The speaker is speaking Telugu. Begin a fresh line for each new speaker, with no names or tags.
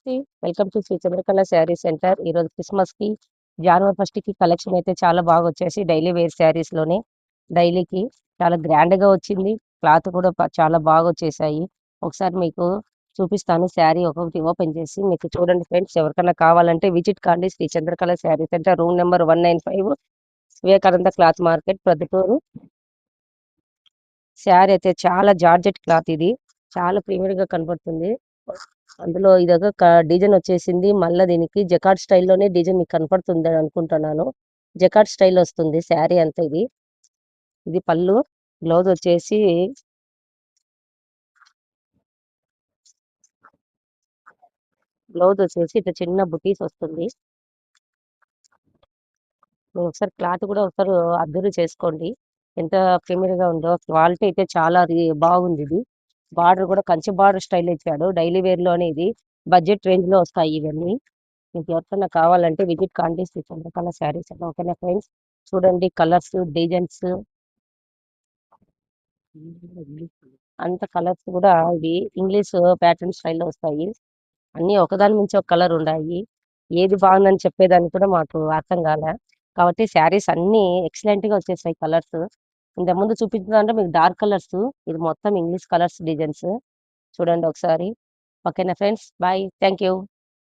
నమస్తే. Welcome to Shri Chandrakala sari centre. ఈరోజు క్రిస్మస్‌కి, జనవరి ఫస్ట్‌కి కలెక్షన్ అయితే చాలా బాగొచ్చేసి డైలీ వేర్ శారీస్‌లోనే డైలీకి చాలా గ్రాండ్‌గా వచ్చింది. క్లాత్ కూడా చాలా బాగొచ్చేసాయి. ఒకసారి మీకు చూపిస్తాను శారీ ఒక్కొక్కటి ఓపెన్ చేసి. మీకు చూడండి ఫ్రెండ్స్, ఎవరికన్నా కావాలంటే విజిట్ కాండి Shri Chandrakala sari centre, room number 195, Vivekananda cloth market, Proddatur. Sari అయితే చాలా జార్జెట్ క్లాత్ ఇది. చాలా ప్రీమియంగా కనపడుతుంది. అందులో ఇదొక డిజైన్ వచ్చేసింది. మళ్ళా దీనికి జకార్డ్ స్టైల్‌లోనే డిజైన్ మీకు కనపడుతుందని అనుకుంటున్నాను. జకార్డ్ స్టైల్ వస్తుంది శారీ అంతా ఇది. ఇది పళ్ళు. బ్లౌజ్ వచ్చేసి ఇట్లా చిన్న బుటీస్ వస్తుంది. మీరు ఒకసారి క్లాత్ కూడా ఒకసారి అబ్జర్వ్ చేసుకోండి. ఎంత ప్రీమియంగా ఉందో. క్వాలిటీ అయితే చాలా బాగుంది ఇది. బార్డర్ కూడా కంచి బార్డర్ స్టైల్ ఇచ్చాడు. డైలీ వేర్‌లోనే ఇది. బడ్జెట్ రేంజ్‌లో వస్తాయి ఇవన్నీ. మీకు ఎవరికన్నా కావాలంటే విజిట్ కాండి శ్రీ చంద్రకళ శారీస్ అని. ఓకేనా ఫ్రెండ్స్? చూడండి కలర్స్, డిజైన్స్, అంత కలర్స్ కూడా ఇవి ఇంగ్లీష్ ప్యాటర్న్ స్టైల్‌లో వస్తాయి. అన్నీ ఒకదాని మించి ఒక కలర్ ఉన్నాయి. ఏది బాగుందని చెప్పేదానికి కూడా మాకు అర్థం కాలే. కాబట్టి శారీస్ అన్నీ ఎక్సలెంట్‌గా వచ్చేసాయి కలర్స్. ఇంతకుముందు చూపించిన దాంట్లో మీకు డార్క్ కలర్స్, ఇది మొత్తం ఇంగ్లీష్ కలర్స్ డిజైన్స్. చూడండి ఒకసారి. ఓకేనా ఫ్రెండ్స్? బాయ్. Thank you.